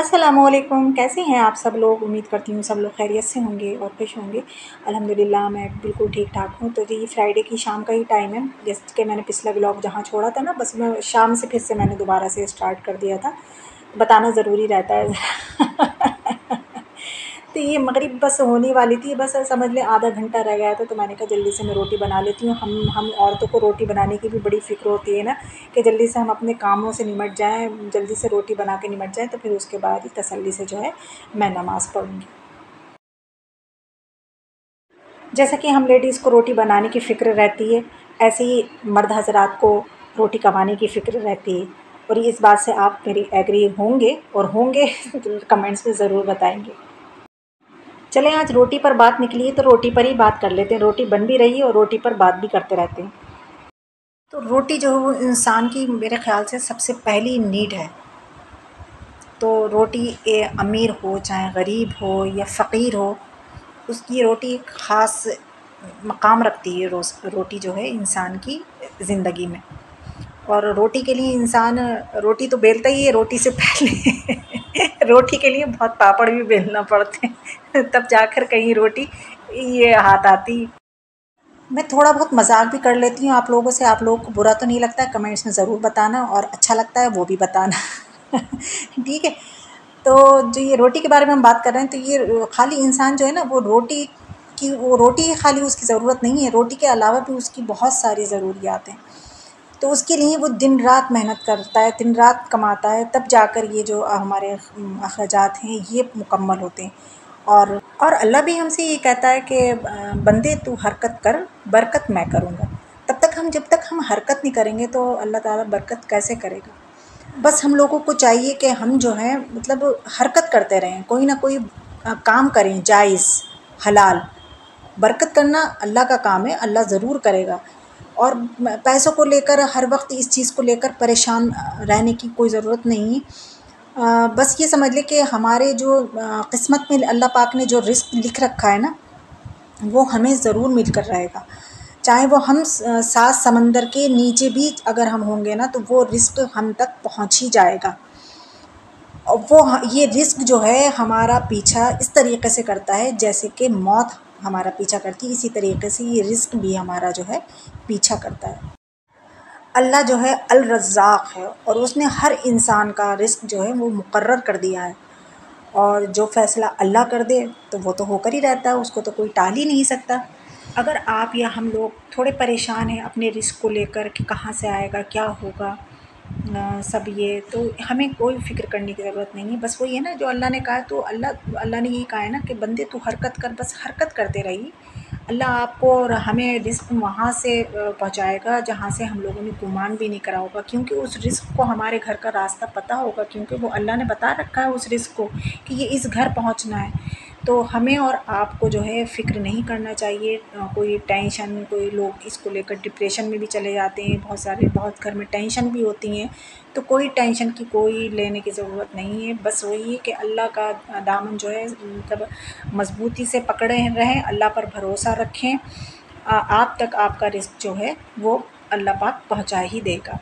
अस्सलामुअलैकुम, कैसे हैं आप सब लोग। उम्मीद करती हूँ सब लोग खैरियत से होंगे और खुश होंगे। अल्हम्दुलिल्लाह मैं बिल्कुल ठीक-ठाक हूँ। तो जी फ्राइडे की शाम का ही टाइम है, जैसे कि मैंने पिछला व्लॉग जहाँ छोड़ा था ना, बस मैं शाम से फिर से मैंने दोबारा से स्टार्ट कर दिया था। बताना ज़रूरी रहता है। तो ये मगरिब बस होने वाली थी, बस समझ लें आधा घंटा रह गया था, तो मैंने कहा जल्दी से मैं रोटी बना लेती हूँ। हम औरतों को रोटी बनाने की भी बड़ी फ़िक्र होती है ना, कि जल्दी से हम अपने कामों से निमट जाएँ, जल्दी से रोटी बना के निमट जाएँ, तो फिर उसके बाद ही तसल्ली से जो है मैं नमाज़ पढ़ूँगी। जैसा कि हम लेडीज़ को रोटी बनाने की फ़िक्र रहती है, ऐसे ही मर्द हज़रात को रोटी कमाने की फ़िक्र रहती है। और इस बात से आप मेरी एग्री होंगे, और होंगे तो कमेंट्स में ज़रूर बताएँगे। चलें आज रोटी पर बात निकली है तो रोटी पर ही बात कर लेते हैं। रोटी बन भी रही है और रोटी पर बात भी करते रहते हैं। तो रोटी जो है वो इंसान की मेरे ख़्याल से सबसे पहली नीड है। तो रोटी अमीर हो चाहे गरीब हो या फ़कीर हो, उसकी रोटी एक ख़ास मकाम रखती है। रोटी जो है इंसान की ज़िंदगी में। और रोटी के लिए इंसान रोटी तो बेलता ही है, रोटी से पहले रोटी के लिए बहुत पापड़ भी बेलना पड़ते हैं तब जाकर कहीं रोटी ये हाथ आती। मैं थोड़ा बहुत मजाक भी कर लेती हूँ आप लोगों से। आप लोगों को बुरा तो नहीं लगता है, कमेंट्स में ज़रूर बताना, और अच्छा लगता है वो भी बताना। ठीक है। तो जो ये रोटी के बारे में हम बात कर रहे हैं, तो ये खाली इंसान जो है ना, वो रोटी की, वो रोटी ही खाली उसकी ज़रूरत नहीं है, रोटी के अलावा भी उसकी बहुत सारी ज़रूरियात हैं। तो उसके लिए वो दिन रात मेहनत करता है, दिन रात कमाता है, तब जाकर ये जो हमारे अखराजात हैं ये मुकम्मल होते हैं। और अल्लाह भी हमसे ये कहता है कि बंदे तू हरकत कर, बरकत मैं करूँगा। जब तक हम हरकत नहीं करेंगे तो अल्लाह ताला बरकत कैसे करेगा। बस हम लोगों को चाहिए कि हम जो है मतलब हरकत करते रहें, कोई ना कोई काम करें जायज़, हलाल। बरकत करना अल्लाह का काम है, अल्लाह ज़रूर करेगा। और पैसों को लेकर हर वक्त इस चीज़ को लेकर परेशान रहने की कोई ज़रूरत नहीं है। बस ये समझ लें कि हमारे जो किस्मत में अल्लाह पाक ने जो रिस्क लिख रखा है ना, वो हमें ज़रूर मिल कर रहेगा। चाहे वो हम 7 समंदर के नीचे भी अगर हम होंगे ना, तो वो रिस्क हम तक पहुँच ही जाएगा। और ये रिस्क जो है हमारा पीछा इस तरीके से करता है जैसे कि मौत हमारा पीछा करती है, इसी तरीके से ये रिस्क भी हमारा जो है पीछा करता है। अल्लाह जो है अल रज़्ज़ाक़ है, और उसने हर इंसान का रिस्क जो है वो मुकर्रर कर दिया है। और जो फ़ैसला अल्लाह कर दे तो वो तो होकर ही रहता है, उसको तो कोई टाल ही नहीं सकता। अगर आप या हम लोग थोड़े परेशान हैं अपने रिस्क को लेकर कि कहाँ से आएगा, क्या होगा, सब ये तो हमें कोई फ़िक्र करने की ज़रूरत नहीं है। बस वही है ना जो अल्लाह ने कहा है, तो अल्लाह ने यही कहा है ना कि बंदे तू हरकत कर, बस हरकत करते रहिए। अल्लाह आपको और हमें रिज़्क़ वहाँ से पहुँचाएगा जहाँ से हम लोगों ने गुमान भी नहीं करा होगा, क्योंकि उस रिज़्क़ को हमारे घर का रास्ता पता होगा, क्योंकि वो अल्लाह ने बता रखा है उस रिज़्क़ को कि ये इस घर पहुँचना है। तो हमें और आपको जो है फ़िक्र नहीं करना चाहिए। कोई टेंशन, कोई लोग इसको लेकर डिप्रेशन में भी चले जाते हैं, बहुत घर में टेंशन भी होती हैं। तो कोई टेंशन की कोई लेने की ज़रूरत नहीं है। बस वही है कि अल्लाह का दामन जो है मतलब मज़बूती से पकड़े रहें, अल्लाह पर भरोसा रखें। आप तक आपका रिज़्क़ जो है वो अल्लाह पाक पहुँचा ही देगा।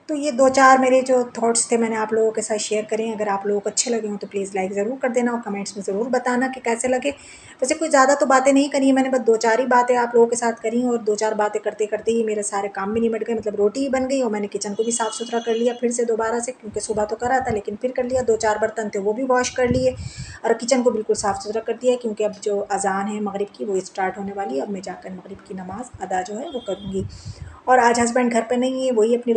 तो ये 2-4 मेरे जो थॉट्स थे मैंने आप लोगों के साथ शेयर करे हैं। अगर आप लोगों को अच्छे लगे हों तो प्लीज़ लाइक ज़रूर कर देना, और कमेंट्स में ज़रूर बताना कि कैसे लगे। वैसे कोई ज़्यादा तो बातें नहीं करी हैं मैंने, बस 2-4 ही बातें आप लोगों के साथ करी हैं, और 2-4 बातें करते-करते ही मेरे सारे काम भी निमट गए। मतलब रोटी ही बन गई और मैंने किचन को भी साफ़-सुथरा कर लिया फिर से दोबारा से, क्योंकि सुबह तो करा था लेकिन फिर कर लिया। 2-4 बर्तन थे वो भी वॉश कर लिए, और किचन को बिल्कुल साफ़-सुथरा कर दिया, क्योंकि अब जो अज़ान है मगरिब की वो स्टार्ट होने वाली है। अब मैं जाकर मगरिब की नमाज़ अदा जो है वो करूँगी। और आज हस्बैंड घर पे नहीं है, वही अपनी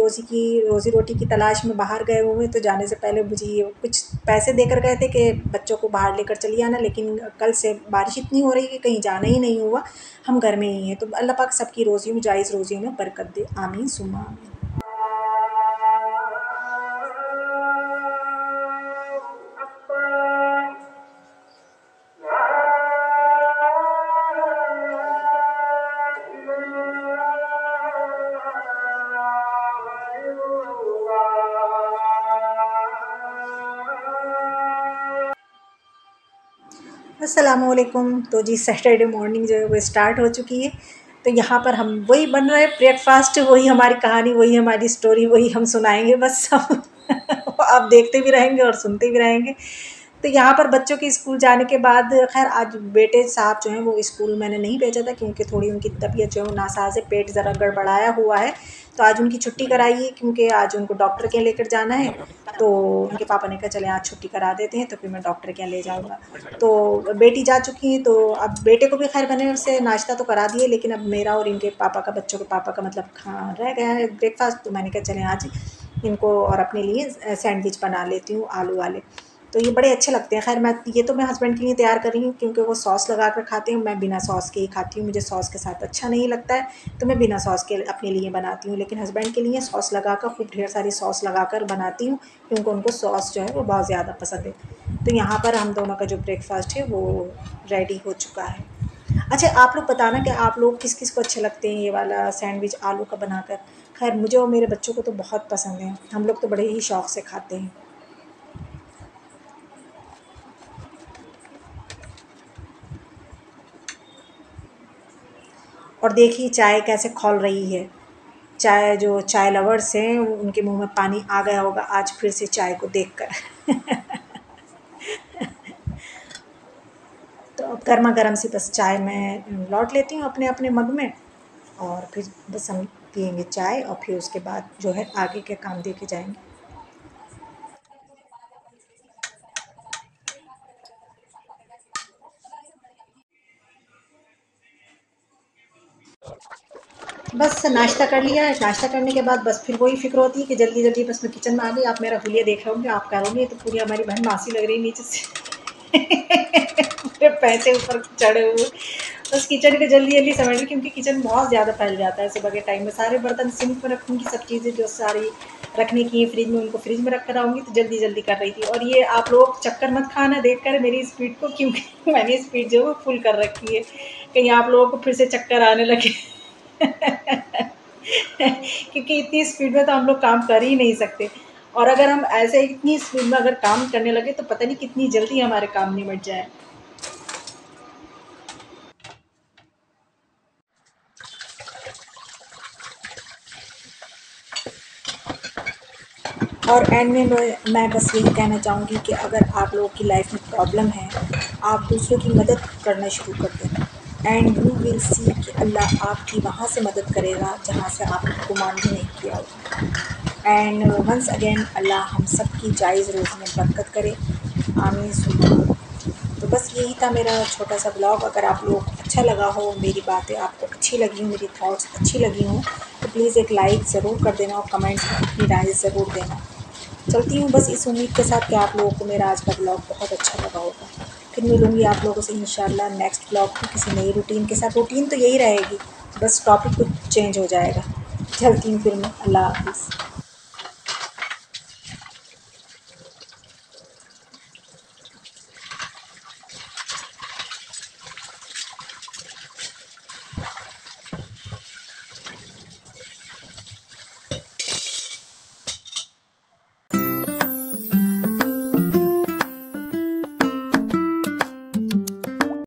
रोज़ी रोटी की तलाश में बाहर गए हुए हैं। तो जाने से पहले मुझे ये कुछ पैसे देकर गए थे कि बच्चों को बाहर लेकर चली आना, लेकिन कल से बारिश इतनी हो रही है कि कहीं जाना ही नहीं हुआ, हम घर में ही हैं। तो अल्लाह पाक सबकी रोज़ियों में, जायज़ रोज़ियों में बरकत दे, आमीन सुम्मा आमीन। अस्सलामुअलैकुम। तो जी सैटरडे मॉर्निंग जो है वो स्टार्ट हो चुकी है। तो यहाँ पर हम वही बन रहे हैं ब्रेकफास्ट, वही हमारी कहानी, वही हमारी स्टोरी, वही हम सुनाएंगे बस हम आप देखते भी रहेंगे और सुनते भी रहेंगे। तो यहाँ पर बच्चों के स्कूल जाने के बाद खैर आज बेटे साहब जो हैं वो स्कूल मैंने नहीं भेजा था, क्योंकि थोड़ी उनकी तबीयत जो है नासाज है, पेट ज़रा गड़बड़ाया हुआ है। तो आज उनकी छुट्टी कराई है, क्योंकि आज उनको डॉक्टर के यहाँ लेकर जाना है। तो उनके पापा ने कहा चले आज छुट्टी करा देते हैं, तो फिर मैं डॉक्टर के यहाँ ले जाऊँगा। तो बेटी जा चुकी है, तो अब बेटे को भी खैर मैंने उसे नाश्ता तो करा दिए, लेकिन अब मेरा और इनके पापा का, बच्चों के पापा का मतलब खा रह गया है ब्रेकफास्ट। तो मैंने कहा चलें आज इनको और अपने लिए सैंडविच बना लेती हूँ आलू वाले। तो ये बड़े अच्छे लगते हैं। खैर मैं ये तो मैं हस्बैंड के लिए तैयार कर रही हूँ, क्योंकि वो सॉस लगा कर खाते हैं, मैं बिना सॉस के ही खाती हूँ। मुझे सॉस के साथ अच्छा नहीं लगता है, तो मैं बिना सॉस के अपने लिए बनाती हूँ। लेकिन हस्बैंड के लिए सॉस लगा कर, खूब ढेर सारी सॉस लगा कर बनाती हूँ, क्योंकि उनको सॉस जो है वो बहुत ज़्यादा पसंद है। तो यहाँ पर हम दोनों का जो ब्रेकफास्ट है वो रेडी हो चुका है। अच्छा, आप लोग बताना कि आप लोग किस किस को अच्छे लगते हैं ये वाला सैंडविच आलू का बनाकर। खैर मुझे और मेरे बच्चों को तो बहुत पसंद है, हम लोग तो बड़े ही शौक़ से खाते हैं। और देखिए चाय कैसे खौल रही है। चाय, जो चाय लवर्स हैं उनके मुंह में पानी आ गया होगा आज फिर से चाय को देखकर। तो अब गर्मा गर्म सी बस चाय मैं लौट लेती हूँ अपने अपने मग में, और फिर बस हम पियेंगे चाय, और फिर उसके बाद जो है आगे के काम देखे जाएंगे। बस नाश्ता कर लिया है, नाश्ता करने के बाद बस फिर वही फ़िक्र होती है कि जल्दी-जल्दी बस मैं किचन में आ गई। आप मेरा हुलिया देख रहे होंगे, आप कहोगे तो पूरी हमारी बहन मासी लग रही है नीचे से। पूरे पैसे ऊपर चढ़े हुए। बस किचन को जल्दी-जल्दी समेट रही, क्योंकि किचन बहुत ज़्यादा फैल जाता है सुबह के टाइम में। सारे बर्तन सिंक में रखूँगी, सब चीज़ें जो सारी रखने की है फ्रिज में, उनको फ्रिज में रख कर आऊँगी, तो जल्दी-जल्दी कर रही थी। और ये आप लोग चक्कर मत खाना देखकर मेरी स्पीड को, क्योंकि मैंने स्पीड जो है वो फुल कर रखी है, कहीं आप लोगों को फिर से चक्कर आने लगे। क्योंकि इतनी स्पीड में तो हम लोग काम कर ही नहीं सकते, और अगर हम ऐसे इतनी स्पीड में अगर काम करने लगे तो पता नहीं कितनी जल्दी हमारे काम निमट जाए। और एंड में मैं बस यही कहना चाहूँगी कि अगर आप लोगों की लाइफ में प्रॉब्लम है, आप दूसरों की मदद करना शुरू कर दें, एंड यू विल सी कि अल्लाह आपकी वहाँ से मदद करेगा जहाँ से आपने गुमान भी नहीं किया होगा। एंड वंस अगेन अल्लाह हम सब की जायज़ रोज़ी में बरकत करे, आमीन सुम्मा आमीन। तो बस यही था मेरा छोटा सा ब्लॉग। अगर आप लोग अच्छा लगा हो, मेरी बातें आपको अच्छी लगी हो, मेरी थॉट्स अच्छी लगी हों, तो प्लीज़ एक लाइक ज़रूर कर देना और कमेंट्स में अपनी राय ज़रूर देना। चलती हूँ बस इस उम्मीद के साथ कि आप लोगों को मेरा आज का ब्लॉग बहुत अच्छा लगा होगा। फिर मिलूँगी आप लोगों से इंशाल्लाह नेक्स्ट ब्लॉग में किसी नई रूटीन के साथ। रूटीन तो यही रहेगी, बस टॉपिक कुछ चेंज हो जाएगा। चलती हूँ फिर मैं, अल्लाह हाफ़िज़।